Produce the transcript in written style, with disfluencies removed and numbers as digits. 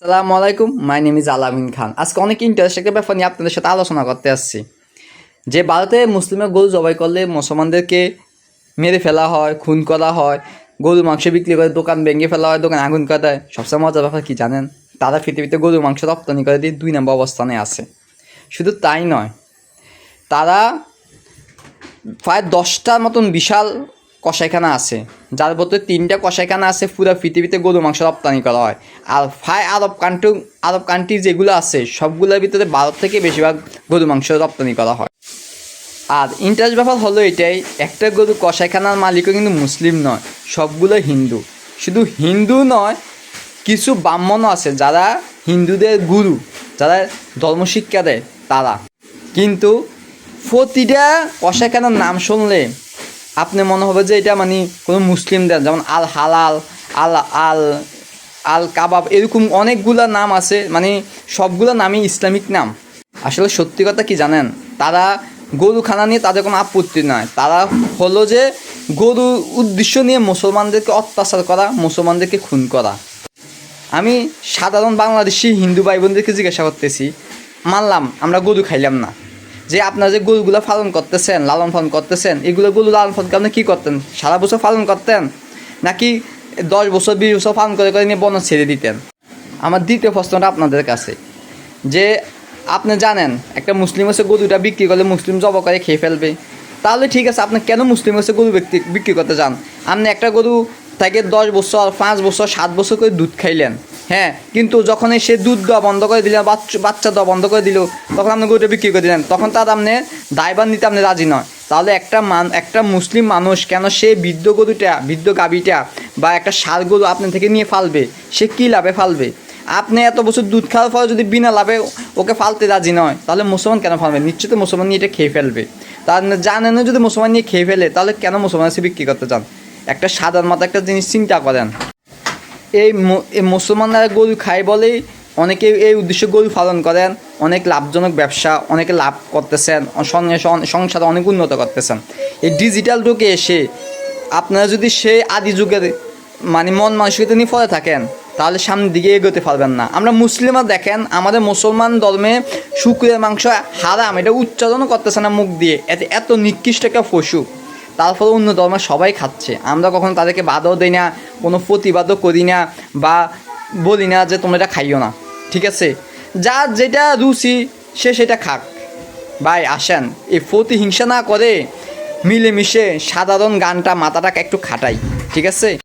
আসসালামু আলাইকুম, my name is আলামিন খান। আজকে অনেক ইন্টারেস্ট একটা ব্যাপার নিয়ে আপনাদের সাথে আলোচনা করতে আসছি। যে ভারতে মুসলিমের গরু জবাই করলে মুসলমানদেরকে মেরে ফেলা হয়, খুন করা হয়, গরু মাংস বিক্রি করে দোকান ভেঙে ফেলা হয়, দোকান আগুন করা হয়। সবচেয়ে মজার ব্যাপার কি জানেন? তারা পৃথিবীতে গরু মাংস রপ্তানি করে দিয়ে 2 নম্বর অবস্থানে আছে। শুধু তাই নয়, তারা প্রায় 10টার মতন বিশাল কসাইখানা আছে, যার মধ্যে 3টা কসাইখানা আছে পুরো পৃথিবীতে গরু মাংস রপ্তানি করা হয়। আর প্রায় আরব কান্ট্রি যেগুলো আছে সবগুলোর ভিতরে ভারত থেকে বেশিরভাগ গরু মাংস রপ্তানি করা হয়। আর ইন্টারেস্ট ব্যাপার হলো এটাই, একটা গরু কসাইখানার মালিকও কিন্তু মুসলিম নয়, সবগুলো হিন্দু। শুধু হিন্দু নয়, কিছু ব্রাহ্মণও আছে যারা হিন্দুদের গুরু, যারা ধর্মশিক্ষা দেয় তারা। কিন্তু প্রতিটা কসাইখানার নাম শুনলে আপনি মনে হবে যে এটা মানে কোনো মুসলিমদের, যেমন আল হালাল, আল আল আল কাবাব, এরকম অনেকগুলো নাম আছে, মানে সবগুলো নামই ইসলামিক নাম। আসলে সত্যি কথা কি জানেন, তারা গরুখানা নিয়ে তাদের কোনো আপত্তি নয়, তারা হলো যে গরুর উদ্দেশ্য নিয়ে মুসলমানদেরকে অত্যাচার করা, মুসলমানদেরকে খুন করা। আমি সাধারণ বাংলাদেশি হিন্দু ভাই বোনদেরকে জিজ্ঞাসা করতেছি, মানলাম আমরা গরু খাইলাম না, যে আপনারা যে গরুগুলো পালন করতেছেন, লালন পালন করতেছেন, এগুলো গরু লালন পালন আপনি কী করতেন? সারা বছর পালন করতেন, নাকি 10 বছর 20 বছর পালন করে করে নিয়ে বন ছেড়ে দিতেন? আমার দ্বিতীয় প্রশ্নটা আপনাদের কাছে, যে আপনি জানেন একটা মুসলিম হচ্ছে গরুটা বিক্রি করলে মুসলিম জব করে খেয়ে ফেলবে, তাহলে ঠিক আছে, আপনি কেন মুসলিম হচ্ছে গরু বিক্রি করতে চান? আপনি একটা গরু থেকে 10 বছর 5 বছর 7 বছর করে দুধ খাইলেন, হ্যাঁ, কিন্তু যখন সে দুধ দেওয়া বন্ধ করে দিলেন, বাচ্চা দেওয়া বন্ধ করে দিল, তখন আপনি গরুটা বিক্রি করে দিলেন, তখন তার আপনি দায়ভার নিতে আপনি রাজি নয়। তাহলে একটা মুসলিম মানুষ কেন সে বৃদ্ধ গাভীটা বা একটা ষাঁড় গরু আপনার থেকে নিয়ে ফালবে? সে কী লাভে ফালবে? আপনি এত বছর দুধ খাওয়ার পরে যদি বিনা লাভে ওকে ফালতে রাজি নয়, তাহলে মুসলমান কেন ফালবে? নিশ্চিত মুসলমান নিয়ে এটা খেয়ে ফেলবে। তার জানেন, যদি মুসলমান নিয়ে খেয়ে ফেলে তাহলে কেন মুসলমান সে বিক্রি করতে চান? একটা সাধারণ মাথা একটা জিনিস চিন্তা করেন। এই মুসলমানরা গরু খায় বলেই অনেকে এই উদ্দেশ্যে গরু পালন করেন, অনেক লাভজনক ব্যবসা, অনেকে লাভ করতেছেন, সংসারে অনেক উন্নত করতেছেন। এই ডিজিটাল যুগে এসে আপনারা যদি সেই আদি যুগের মানে মন মানসিকতা নিয়ে পড়ে থাকেন, তাহলে সামনের দিকে এগোতে পারবেন না। আমরা মুসলিমরা দেখেন, আমাদের মুসলমান ধর্মে শুকরের মাংস হারাম, এটা উচ্চারণও করতেছে না মুখ দিয়ে, এত নিকৃষ্ট একটা পশু, তারপরে অন্য ধর্মের সবাই খাচ্ছে। আমরা কখনো তাদেরকে বাধাও দিই না, কোনো প্রতিবাদও করি না, বা বলি না যে তোমরা এটা খাইও না, ঠিক আছে? যার যেটা রুচি সে সেটা খাক। ভাই আসেন, এই প্রতিহিংসা না করে মিলেমিশে সাধারণ গানটা মাথাটাকে একটু খাটাই, ঠিক আছে?